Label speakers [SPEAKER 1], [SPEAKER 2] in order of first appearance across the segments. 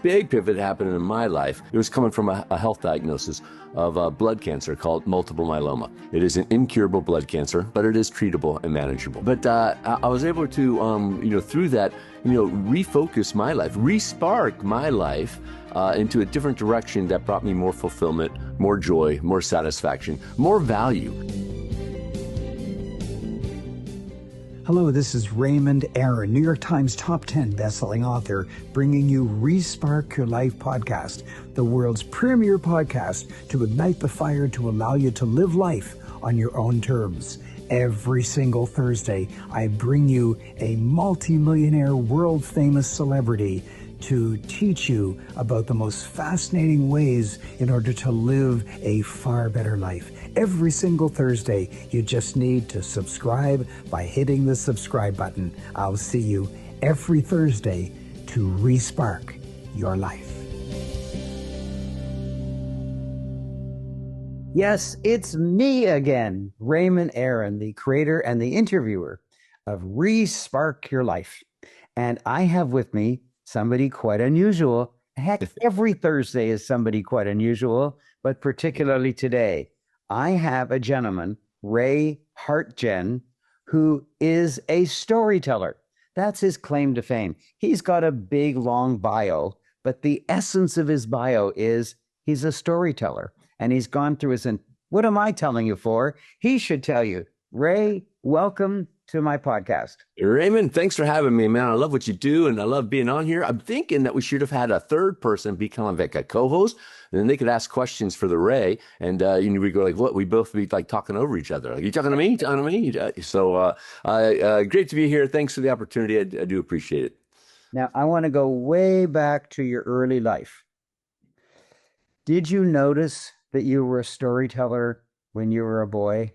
[SPEAKER 1] Big pivot happened in my life. It was coming from a health diagnosis of blood cancer called multiple myeloma. It is an incurable blood cancer, but it is treatable and manageable. But I was able to, through that, refocus my life, respark my life into a different direction that brought me more fulfillment, more joy, more satisfaction, more value.
[SPEAKER 2] Hello, this is Raymond Aaron, New York Times top 10 bestselling author, bringing you Respark Your Life podcast, the world's premier podcast to ignite the fire to allow you to live life on your own terms. Every single Thursday, I bring you a multi-millionaire, world-famous celebrity to teach you about the most fascinating ways in order to live a far better life. Every single Thursday, you just need to subscribe by hitting the subscribe button. I'll see you every Thursday to respark your life. Yes, it's me again, Raymond Aaron, the creator and the interviewer of Respark Your Life. And I have with me somebody quite unusual. Heck, every Thursday is somebody quite unusual, but particularly today. I have a gentleman, Ray Hartjen, who is a storyteller. That's his claim to fame. He's got a big, long bio, but the essence of his bio is he's a storyteller. And he's gone through what am I telling you for? He should tell you. Ray, welcome to my podcast.
[SPEAKER 1] Raymond, thanks for having me, man. I love what you do, and I love being on here. I'm thinking that we should have had a third person become like a co-host, and then they could ask questions for the Ray, and we go like, what? We both be like talking over each other. Like, you talking to me? Talking to me? So great to be here. Thanks for the opportunity. I do appreciate it.
[SPEAKER 2] Now, I want to go way back to your early life. Did you notice that you were a storyteller when you were a boy?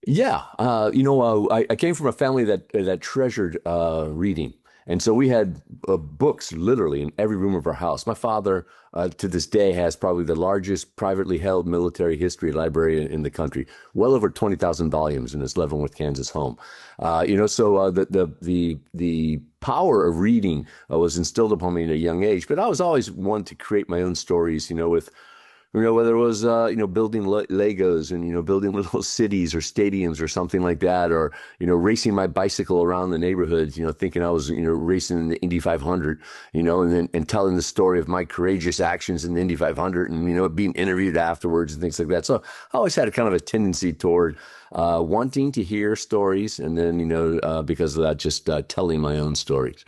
[SPEAKER 1] Yeah, I came from a family that treasured reading, and so we had books literally in every room of our house. My father, to this day, has probably the largest privately held military history library in the country, well over 20,000 volumes in his Leavenworth, Kansas home. The power of reading was instilled upon me at a young age. But I was always one to create my own stories, with whether it was, building Legos and, building little cities or stadiums or something like that, or, racing my bicycle around the neighborhood, thinking I was, racing in the Indy 500, and telling the story of my courageous actions in the Indy 500 and, being interviewed afterwards and things like that. So I always had a kind of a tendency toward wanting to hear stories and then, because of that, just telling my own stories.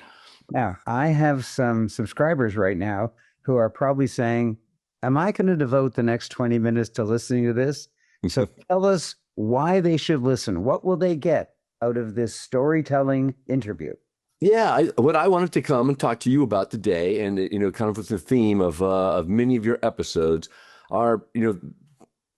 [SPEAKER 2] Now, I have some subscribers right now who are probably saying, am I going to devote the next 20 minutes to listening to this? So tell us why they should listen. What will they get out of this storytelling interview?
[SPEAKER 1] Yeah, what I wanted to come and talk to you about today, and kind of with the theme of many of your episodes, are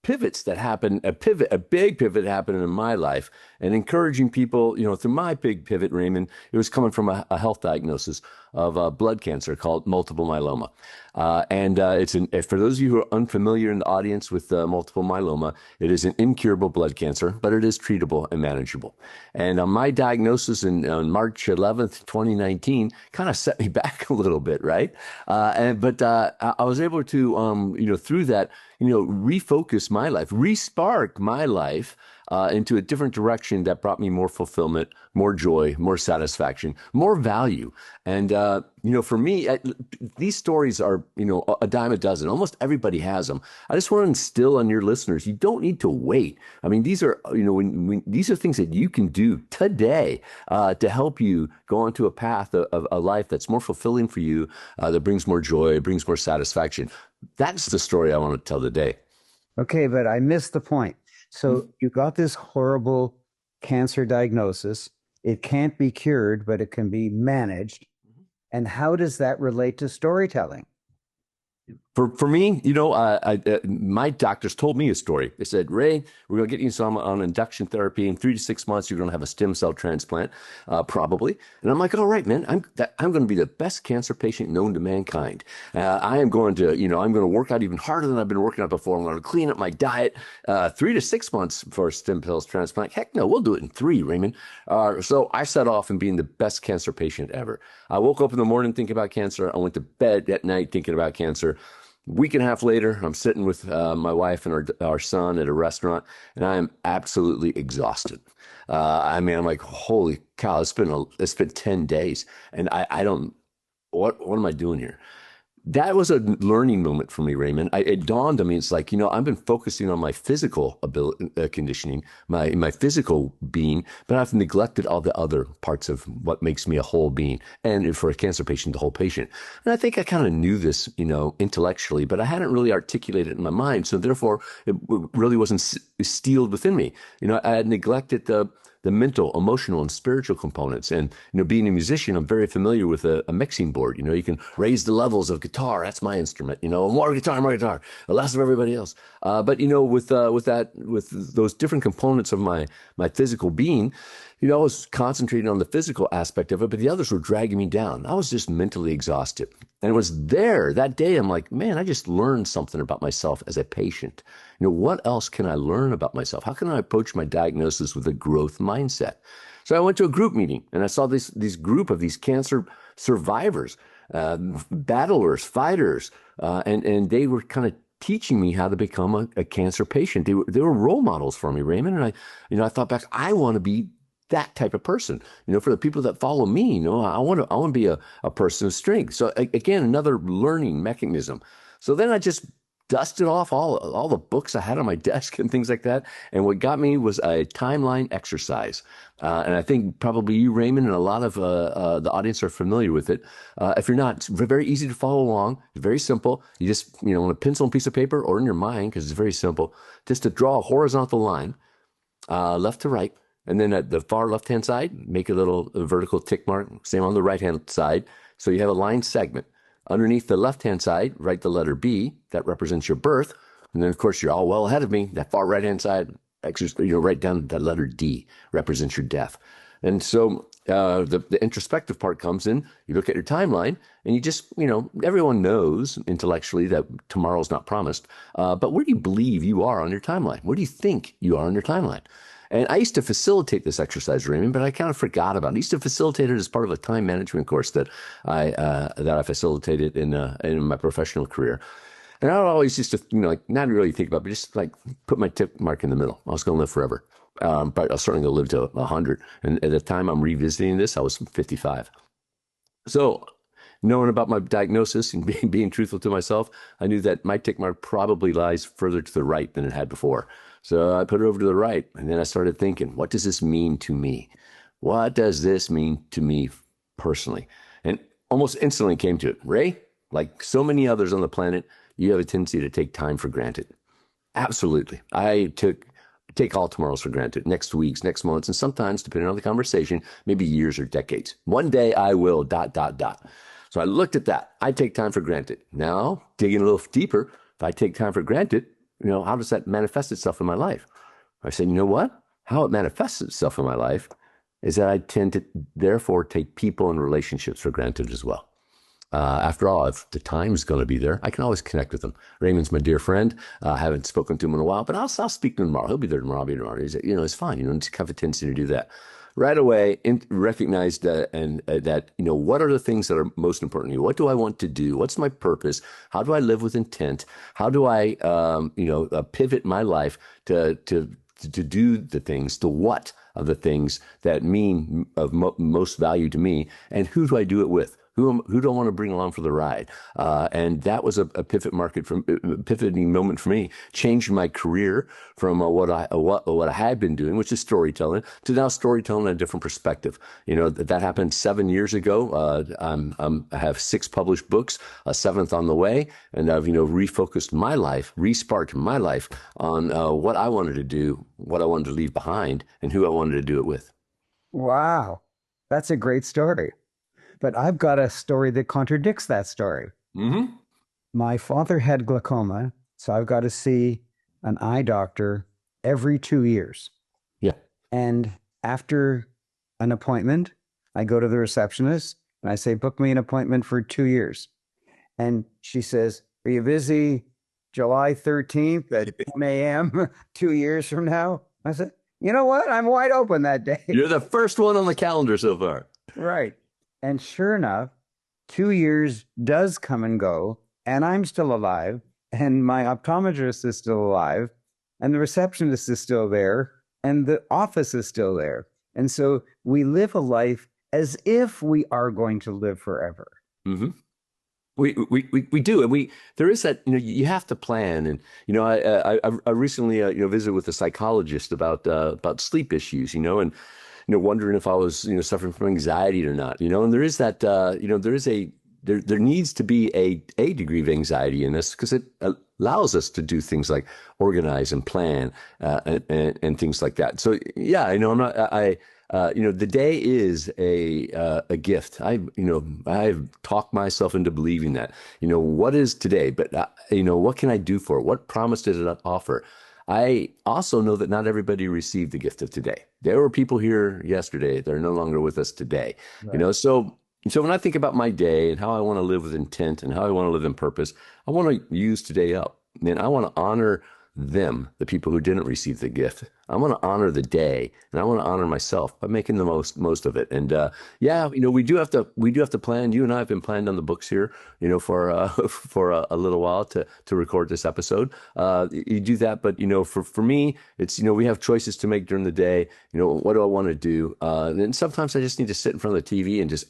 [SPEAKER 1] pivots that happen. A big pivot happened in my life, and encouraging people. Through my big pivot, Raymond, it was coming from a health diagnosis of blood cancer called multiple myeloma. For those of you who are unfamiliar in the audience with multiple myeloma, it is an incurable blood cancer, but it is treatable and manageable. And my diagnosis on March 11th, 2019, kind of set me back a little bit, right? But I was able to, through that, refocus my life, respark my life into a different direction that brought me more fulfillment, more joy, more satisfaction, more value. And, for me, these stories are, a dime a dozen. Almost everybody has them. I just want to instill on your listeners, you don't need to wait. I mean, these are, these are things that you can do today to help you go onto a path of a life that's more fulfilling for you, that brings more joy, brings more satisfaction. That's the story I want to tell today.
[SPEAKER 2] Okay, but I missed the point. So you got this horrible cancer diagnosis. It can't be cured, but it can be managed. And how does that relate to storytelling?
[SPEAKER 1] For me, my doctors told me a story. They said, Ray, we're going to get you some on induction therapy. In 3 to 6 months, you're going to have a stem cell transplant, probably. And I'm like, all right, man, I'm going to be the best cancer patient known to mankind. I am going to, I'm going to work out even harder than I've been working out before. I'm going to clean up my diet. 3 to 6 months for a stem cells transplant. Heck no, we'll do it in three, Raymond. So I set off in being the best cancer patient ever. I woke up in the morning thinking about cancer. I went to bed at night thinking about cancer. Week and a half later, I'm sitting with my wife and our son at a restaurant, and I am absolutely exhausted. I mean, I'm like, holy cow, it's been 10 days, and I don't, what am I doing here? That was a learning moment for me, Raymond. It dawned on me. It's like, I've been focusing on my physical ability, conditioning, my physical being, but I've neglected all the other parts of what makes me a whole being. And for a cancer patient, the whole patient. And I think I kind of knew this, intellectually, but I hadn't really articulated it in my mind. So therefore, it really wasn't sealed within me. I had neglected the mental, emotional, and spiritual components. And, being a musician, I'm very familiar with a mixing board. You can raise the levels of guitar. That's my instrument. More guitar, the less of everybody else. But, with those different components of my physical being, I was concentrating on the physical aspect of it, but the others were dragging me down. I was just mentally exhausted. And it was there that day. I'm like, man, I just learned something about myself as a patient. What else can I learn about myself? How can I approach my diagnosis with a growth mindset? So I went to a group meeting and I saw this group of these cancer survivors, battlers, fighters, and they were kind of teaching me how to become a cancer patient. They were role models for me, Raymond. And I thought back, I want to be that type of person. For the people that follow me, I want to be a person of strength. So again, another learning mechanism. So then I just dusted off all the books I had on my desk and things like that. And what got me was a timeline exercise. And I think probably you, Raymond, and a lot of the audience are familiar with it. If you're not, it's very easy to follow along. It's very simple. You just, on a pencil and piece of paper or in your mind, because it's very simple, just to draw a horizontal line, left to right. And then at the far left-hand side, make a little vertical tick mark. Same on the right-hand side. So you have a line segment. Underneath the left-hand side, write the letter B. That represents your birth. And then, of course, you're all well ahead of me. That far right-hand side, write down that letter D, represents your death. And so the introspective part comes in. You look at your timeline, and you just, everyone knows intellectually that tomorrow's not promised. But where do you believe you are on your timeline? Where do you think you are on your timeline? And I used to facilitate this exercise, Raymond, but I kind of forgot about it. I used to facilitate it as part of a time management course that I facilitated in my professional career. And I always used to, not really think about it, but just like put my tick mark in the middle. I was going to live forever. But I was certainly going to live to 100. And at the time I'm revisiting this, I was 55. So knowing about my diagnosis and being truthful to myself, I knew that my tick mark probably lies further to the right than it had before. So I put it over to the right. And then I started thinking, what does this mean to me? What does this mean to me personally? And almost instantly came to it. Ray, like so many others on the planet, you have a tendency to take time for granted. Absolutely. I take all tomorrows for granted, next weeks, next months, and sometimes, depending on the conversation, maybe years or decades. One day I will, ... So I looked at that. I take time for granted. Now, digging a little deeper, if I take time for granted, how does that manifest itself in my life? I said, you know what? How it manifests itself in my life is that I tend to therefore take people and relationships for granted as well. After all, if the time's going to be there, I can always connect with him. Raymond's my dear friend. I haven't spoken to him in a while, but I'll speak to him tomorrow. He'll be there tomorrow. I'll be there tomorrow. It's fine. Just have a tendency to do that. Right away, recognize that, what are the things that are most important to you? What do I want to do? What's my purpose? How do I live with intent? How do I, pivot my life to do the things, to what of the things that mean of most value to me, and who do I do it with? Who do I want to bring along for the ride? And that was a pivoting moment for me, changed my career from what I had been doing, which is storytelling, to now storytelling in a different perspective. That happened 7 years ago. I have 6 published books, a 7th on the way, and I've refocused my life, resparked my life on what I wanted to do, what I wanted to leave behind, and who I wanted to do it with.
[SPEAKER 2] Wow, that's a great story. But I've got a story that contradicts that story.
[SPEAKER 1] Mm-hmm.
[SPEAKER 2] My father had glaucoma, so I've got to see an eye doctor every 2 years.
[SPEAKER 1] Yeah.
[SPEAKER 2] And after an appointment, I go to the receptionist and I say, book me an appointment for 2 years. And she says, are you busy July 13th at 10 a.m. 2 years from now? I said, you know what? I'm wide open that day.
[SPEAKER 1] You're the first one on the calendar so far.
[SPEAKER 2] Right. And sure enough, 2 years does come and go, and I'm still alive, and my optometrist is still alive, and the receptionist is still there, and the office is still there. And so we live a life as if we are going to live forever.
[SPEAKER 1] Hmm. We do, and there is that, you have to plan. And I recently visited with a psychologist about sleep issues, and wondering if I was suffering from anxiety or not, and there is that there needs to be a degree of anxiety in this because it allows us to do things like organize and plan and things like that. So yeah, I'm not the day is a gift. I've talked myself into believing that. What is today? But what can I do for it? What promise does it offer? I also know that not everybody received the gift of today. There were people here yesterday that are no longer with us today.
[SPEAKER 2] Right.
[SPEAKER 1] So when I think about my day and how I want to live with intent and how I want to live in purpose, I want to use today up. And I want to honor them, the people who didn't receive the gift. I want to honor the day, and I want to honor myself by making the most of it. And yeah, we do have to plan. You and I have been planning on the books here, for for a little while to record this episode. You do that, but for me, it's we have choices to make during the day. What do I want to do? And sometimes I just need to sit in front of the TV and just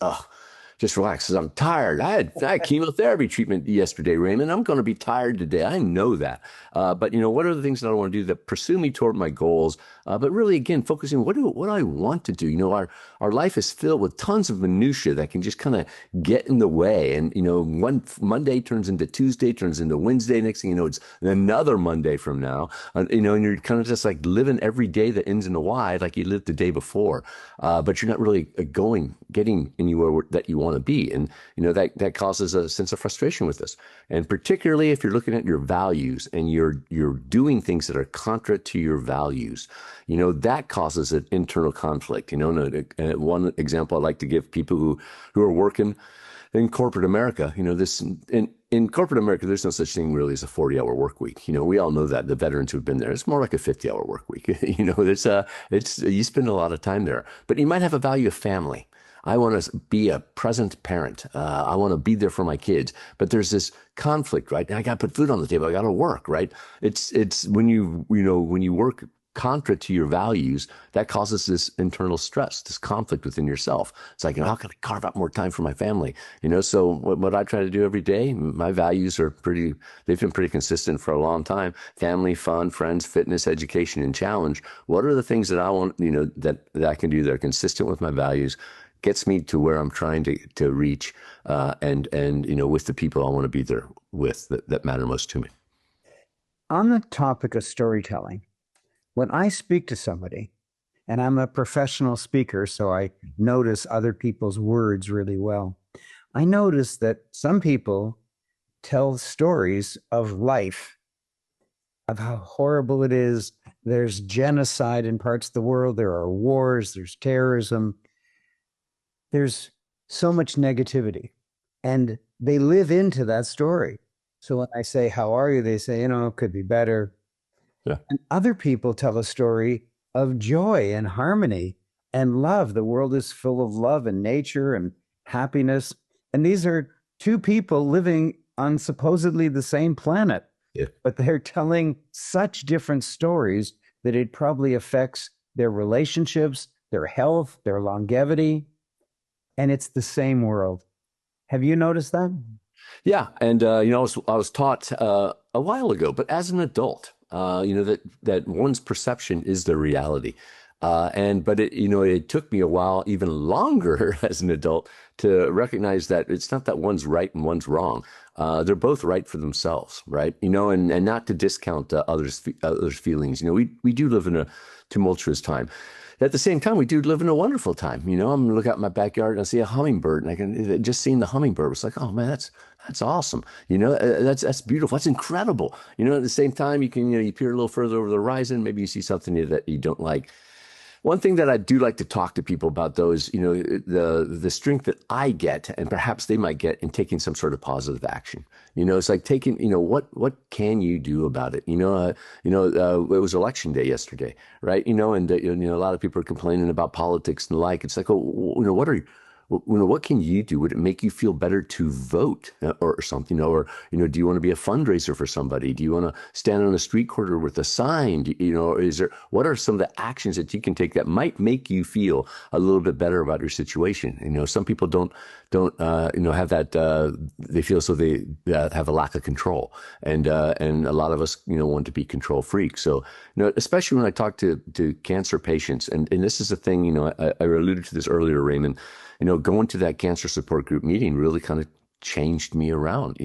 [SPEAKER 1] relax because I'm tired. I had chemotherapy treatment yesterday, Raymond. I'm going to be tired today. I know that. But what are the things that I want to do that pursue me toward my goals? But really, again, focusing what do I want to do? Our life is filled with tons of minutia that can just kind of get in the way. And one Monday turns into Tuesday, turns into Wednesday. Next thing you know, it's another Monday from now. And you're kind of just like living every day that ends in a Y, like you lived the day before. But you're not really getting anywhere that you want to be. And, that causes a sense of frustration with us. And particularly if you're looking at your values and you're doing things that are contra to your values, that causes an internal conflict. And one example I like to give people who are working in corporate America, in corporate America, there's no such thing really as a 40-hour work week. We all know that, the veterans who've been there. It's more like a 50-hour work week. It's you spend a lot of time there, but you might have a value of family. I want to be a present parent. I want to be there for my kids. But there's this conflict, right? I got to put food on the table. I got to work, right? It's when when you work contra to your values, that causes this internal stress, this conflict within yourself. It's like, how can I carve out more time for my family? So what I try to do every day, my values they've been pretty consistent for a long time. Family, fun, friends, fitness, education, and challenge. What are the things that I want, that I can do that are consistent with my values? Gets me to where I'm trying to reach, and with the people I want to be there with that matter most to me.
[SPEAKER 2] On the topic of storytelling, when I speak to somebody, and I'm a professional speaker, so I notice other people's words really well, I notice that some people tell stories of life, of how horrible it is. There's genocide in parts of the world. There are wars. There's terrorism. There's so much negativity, and they live into that story. So when I say, how are you? They say, it could be better.
[SPEAKER 1] Yeah.
[SPEAKER 2] And other people tell a story of joy and harmony and love. The world is full of love and nature and happiness. And these are two people living on supposedly the same planet,
[SPEAKER 1] Yeah.
[SPEAKER 2] but they're telling such different stories that it probably affects their relationships, their health, their longevity. And it's the same world. Have you noticed that?
[SPEAKER 1] Yeah, and I was taught a while ago, but as an adult, that one's perception is the reality, but it took me a while, even longer as an adult, to recognize that it's not that one's right and one's wrong. They're both right for themselves, right? And not to discount others' feelings. We do live in a tumultuous time. at the same time, we do live in a wonderful time. I'm gonna look out in my backyard and I see a hummingbird, and I can just seeing the hummingbird was like, oh man, that's awesome. That's beautiful. That's incredible. At the same time, you peer a little further over the horizon, maybe you see something that you don't like. One thing that I do like to talk to people about, though, is the strength that I get, and perhaps they might get in taking some sort of positive action. It's like taking, what can you do about it? It was election day yesterday, right? And a lot of people are complaining about politics and the like. It's like, oh, what can you do? Would it make you feel better to vote or something? Or, do you want to be a fundraiser for somebody? Do you want to stand on a street corner with a sign? What are some of the actions that you can take that might make you feel a little bit better about your situation? Some people don't have that, they feel so they have a lack of control. And a lot of us, want to be control freaks. So, especially when I talk to cancer patients, and this is a thing, I alluded to this earlier, Raymond. Going to that cancer support group meeting really kind of changed me around.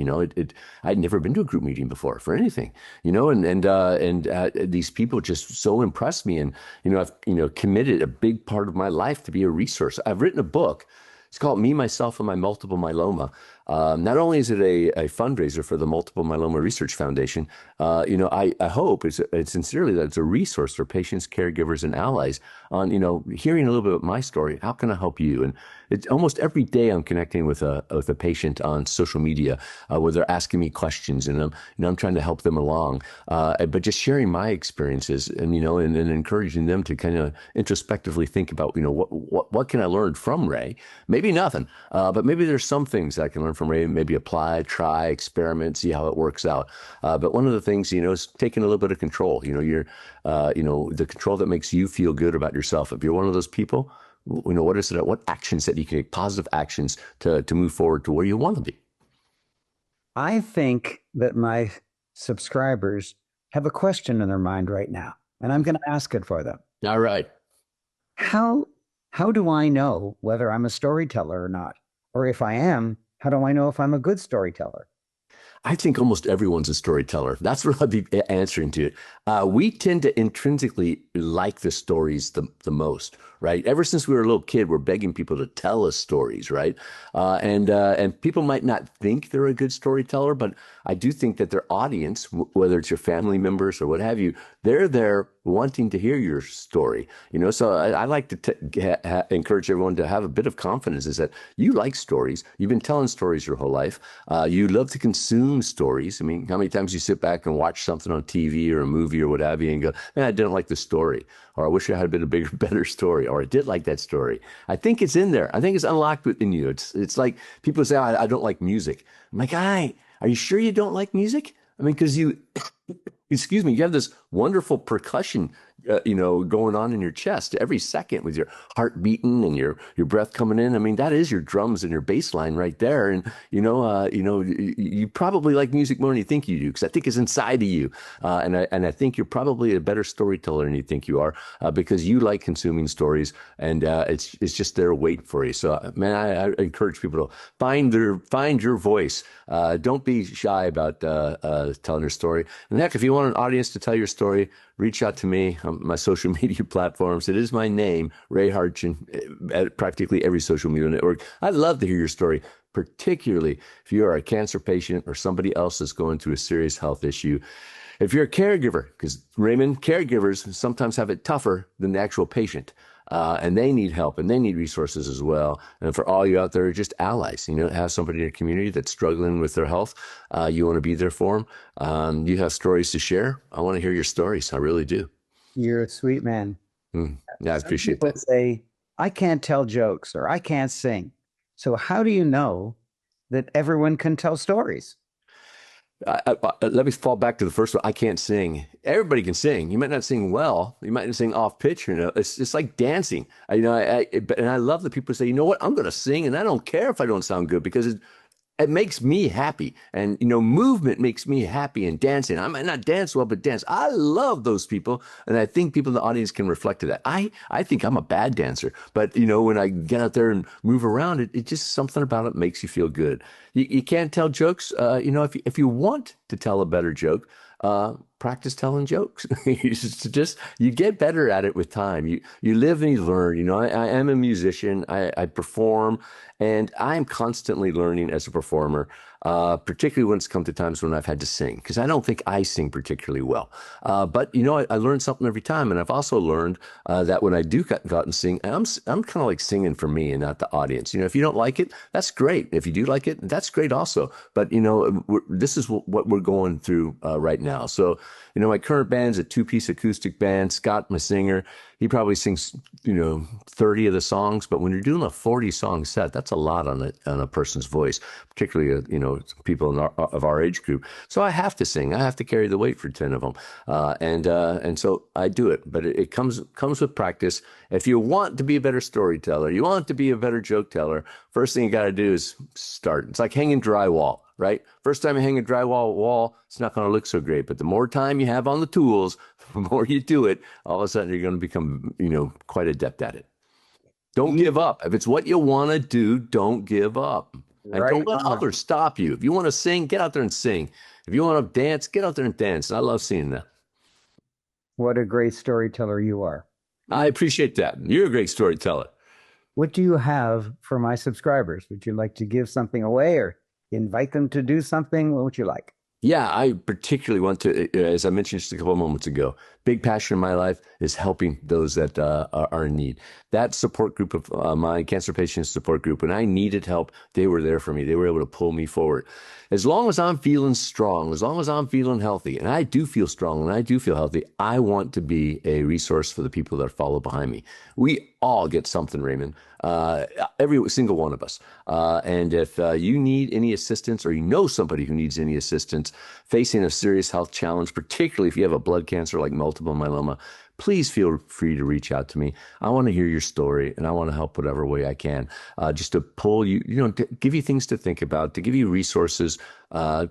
[SPEAKER 1] I'd never been to a group meeting before for anything, and these people just so impressed me. And, I've, committed a big part of my life to be a resource. I've written a book. It's called Me, Myself, and My Multiple Myeloma. Not only is it a fundraiser for the Multiple Myeloma Research Foundation, I hope it's sincerely that it's a resource for patients, caregivers, and allies on, hearing a little bit about my story. How can I help you? And it's almost every day I'm connecting with a patient on social media where they're asking me questions, and I'm trying to help them along. But just sharing my experiences and, and encouraging them to kind of introspectively think about, what can I learn from Ray? Maybe nothing, but maybe there's some things that I can learn from Ray, maybe apply, try, experiment, see how it works out. But one of the things, is taking a little bit of control. You're, the control that makes you feel good about yourself. If you're one of those people, what is it? What actions that you can take, positive actions to move forward to where you want to be?
[SPEAKER 2] I think that my subscribers have a question in their mind right now, and I'm going to ask it for them.
[SPEAKER 1] All right.
[SPEAKER 2] How do I know whether I'm a storyteller or not? Or if I am, how do I know if I'm a good storyteller?
[SPEAKER 1] I think almost everyone's a storyteller. That's what I'd be answering to it. We tend to intrinsically like the stories the most, right? Ever since we were a little kid, we're begging people to tell us stories, right? And people might not think they're a good storyteller, but I do think that their audience, whether it's your family members or what have you, they're there wanting to hear your story. So I like to encourage everyone to have a bit of confidence is that you like stories. You've been telling stories your whole life. You love to consume stories. I mean, how many times you sit back and watch something on TV or a movie or what have you and go, man, I didn't like the story, or I wish I had a bit of bigger, better story, or I did like that story. I think it's in there. I think it's unlocked within you. It's like people say, I don't like music. I'm like, are you sure you don't like music? I mean, because excuse me, you have this wonderful percussion, going on in your chest every second with your heart beating and your breath coming in. I mean, that is your drums and your bass line right there. And, you probably like music more than you think you do, because I think it's inside of you. And I think you're probably a better storyteller than you think you are, because you like consuming stories, and it's just there waiting for you. So, man, I encourage people to find your voice. Don't be shy about telling your story. And heck, if you want an audience to tell your story, reach out to me on my social media platforms. It is my name, Ray Hartjen, at practically every social media network. I'd love to hear your story, particularly if you are a cancer patient or somebody else that's going through a serious health issue. If you're a caregiver, because Raymond, caregivers sometimes have it tougher than the actual patient. And they need help and they need resources as well. And for all you out there, just allies, have somebody in your community that's struggling with their health. You want to be there for them. You have stories to share. I want to hear your stories. I really do.
[SPEAKER 2] You're a sweet man.
[SPEAKER 1] Yeah, I appreciate
[SPEAKER 2] Some people
[SPEAKER 1] that.
[SPEAKER 2] say, I can't tell jokes or I can't sing. So how do you know that everyone can tell stories?
[SPEAKER 1] Let me fall back to the first one. I can't sing. Everybody can sing. You might not sing well. You might not sing off pitch. It's like dancing. And I love that people say, you know what? I'm going to sing, and I don't care if I don't sound good, because it makes me happy. And, movement makes me happy, and dancing. I might not dance well, but dance. I love those people. And I think people in the audience can reflect to that. I think I'm a bad dancer, but when I get out there and move around, it just something about it makes you feel good. You can't tell jokes. If you want to tell a better joke, practice telling jokes. You get better at it with time. You live and you learn. I am a musician. I perform, and I am constantly learning as a performer. Particularly when it's come to times when I've had to sing, because I don't think I sing particularly well. But I learn something every time, and I've also learned that when I do go out and sing, I'm kind of like singing for me and not the audience. If you don't like it, that's great. If you do like it, that's great also. But this is what we're going through right now. So my current band's a two-piece acoustic band. Scott, my singer, he probably sings 30 of the songs. But when you're doing a 40-song set, that's a lot on a person's voice, particularly people of our age group. So I have to sing. I have to carry the weight for 10 of them, and so I do it. But it comes with practice. If you want to be a better storyteller, you want to be a better joke teller, first thing you got to do is start. It's like hanging drywall, right? First time you hang a drywall wall, it's not going to look so great. But the more time you have on the tools, the more you do it, all of a sudden you're going to become, quite adept at it. Don't give up. If it's what you want to do, don't give up. And
[SPEAKER 2] Right
[SPEAKER 1] don't let
[SPEAKER 2] on.
[SPEAKER 1] others stop you. If you want to sing, get out there and sing. If you want to dance, get out there and dance. And I love seeing that.
[SPEAKER 2] What a great storyteller you are.
[SPEAKER 1] I appreciate that. You're a great storyteller.
[SPEAKER 2] What do you have for my subscribers? Would you like to give something away or invite them to do something? What would you like?
[SPEAKER 1] Yeah, I particularly want to, as I mentioned just a couple of moments ago, big passion in my life is helping those that are in need. That support group of my cancer patient support group, when I needed help, they were there for me. They were able to pull me forward. As long as I'm feeling strong, as long as I'm feeling healthy, and I do feel strong and I do feel healthy, I want to be a resource for the people that follow behind me. We all get something, Raymond, every single one of us. And if you need any assistance or you know somebody who needs any assistance facing a serious health challenge, particularly if you have a blood cancer like multiple myeloma, please feel free to reach out to me. I want to hear your story and I want to help whatever way I can, just to pull you, to give you things to think about, to give you resources,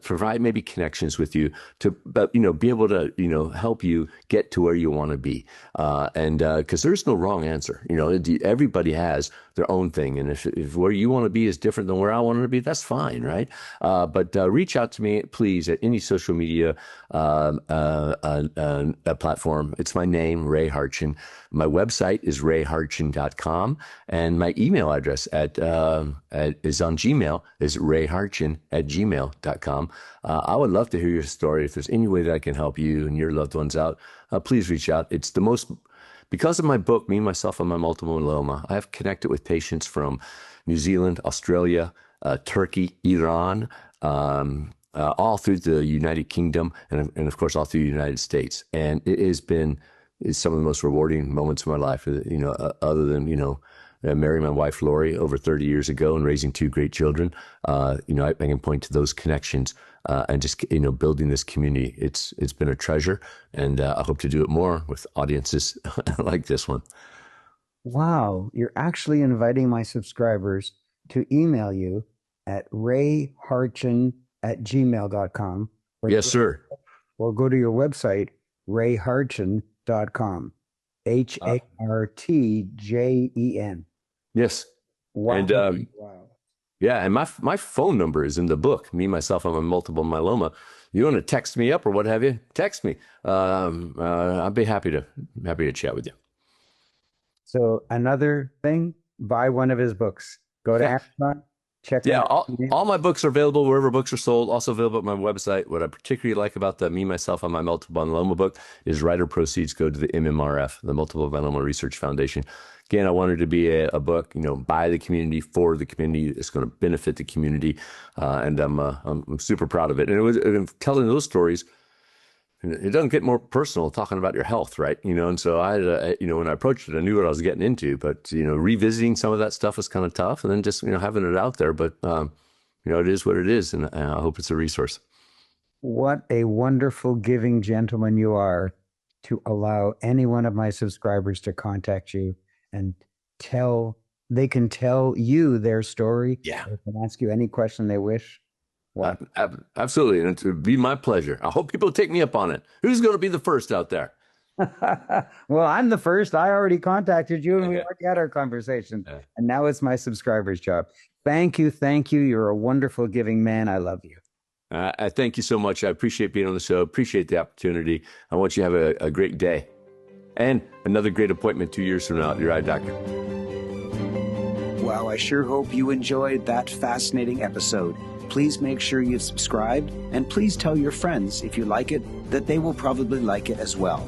[SPEAKER 1] provide maybe connections with you to, be able to, help you get to where you want to be. And because there's no wrong answer, everybody has their own thing. And if where you want to be is different than where I want to be, that's fine, right? But reach out to me, please, at any social media platform. It's my name, Ray Hartjen. My website is rayhartjen.com, and my email address is on Gmail, is rayhartjen@gmail.com. I would love to hear your story. If there's any way that I can help you and your loved ones out, please reach out. It's the most, because of my book, Me, Myself, and My Multiple Myeloma, I have connected with patients from New Zealand, Australia, Turkey, Iran, all through the United Kingdom, and of course all through the United States. And it has been some of the most rewarding moments of my life. Other than marrying my wife Lori over 30 years ago and raising two great children. I can point to those connections and just building this community. It's been a treasure, and I hope to do it more with audiences like this one.
[SPEAKER 2] Wow, you're actually inviting my subscribers to email you at rayhartjen@gmail.com.
[SPEAKER 1] Yes, sir.
[SPEAKER 2] Or go to your website, rayhartjen.com. Hartjen.
[SPEAKER 1] Yes.
[SPEAKER 2] Wow.
[SPEAKER 1] And
[SPEAKER 2] Wow.
[SPEAKER 1] yeah, and my phone number is in the book, Me, Myself, and My Multiple Myeloma. You want to text me up or what have you? Text me. I'd be happy to chat with you.
[SPEAKER 2] So another thing, buy one of his books. Go to
[SPEAKER 1] Yeah.
[SPEAKER 2] Amazon, check
[SPEAKER 1] Yeah,
[SPEAKER 2] out.
[SPEAKER 1] all my books are available wherever books are sold. Also available at my website. What I particularly like about the Me, Myself, and My Multiple Myeloma book is writer proceeds go to the MMRF, the Multiple Myeloma Research Foundation. Again, I wanted to be a book, by the community, for the community. It's going to benefit the community, and I'm super proud of it. And telling those stories. It doesn't get more personal talking about your health, right? And so when I approached it, I knew what I was getting into, but, revisiting some of that stuff was kind of tough, and then just, having it out there. But, it is what it is, and I hope it's a resource.
[SPEAKER 2] What a wonderful, giving gentleman you are to allow any one of my subscribers to contact you and they can tell you their story.
[SPEAKER 1] Yeah.
[SPEAKER 2] They can ask you any question they wish. Wow.
[SPEAKER 1] Absolutely. And it would be my pleasure. I hope people take me up on it. Who's going to be the first out there?
[SPEAKER 2] Well, I'm the first. I already contacted you and we already had our conversation. And now it's my subscriber's job. Thank you. Thank you. You're a wonderful, giving man. I love you.
[SPEAKER 1] I thank you so much. I appreciate being on the show. Appreciate the opportunity. I want you to have a great day and another great appointment 2 years from now at your eye doctor.
[SPEAKER 2] Wow, I sure hope you enjoyed that fascinating episode. Please make sure you've subscribed, and please tell your friends, if you like it, that they will probably like it as well.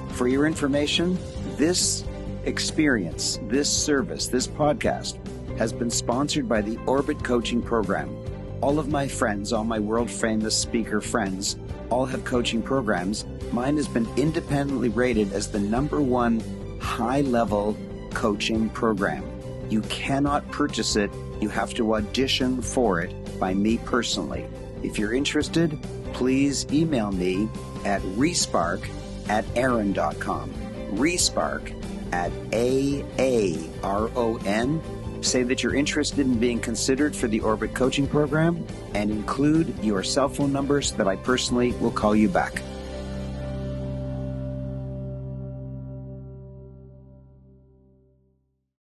[SPEAKER 2] For your information, this experience, this service, this podcast has been sponsored by the Orbit Coaching Program. All of my friends, all my world-famous speaker friends, all have coaching programs. Mine has been independently rated as the #1 high-level coaching program. You cannot purchase it. You have to audition for it by me personally. If you're interested, please email me at respark@aaron.com. Respark@AARON. Say that you're interested in being considered for the Orbit Coaching Program and include your cell phone number so that I personally will call you back.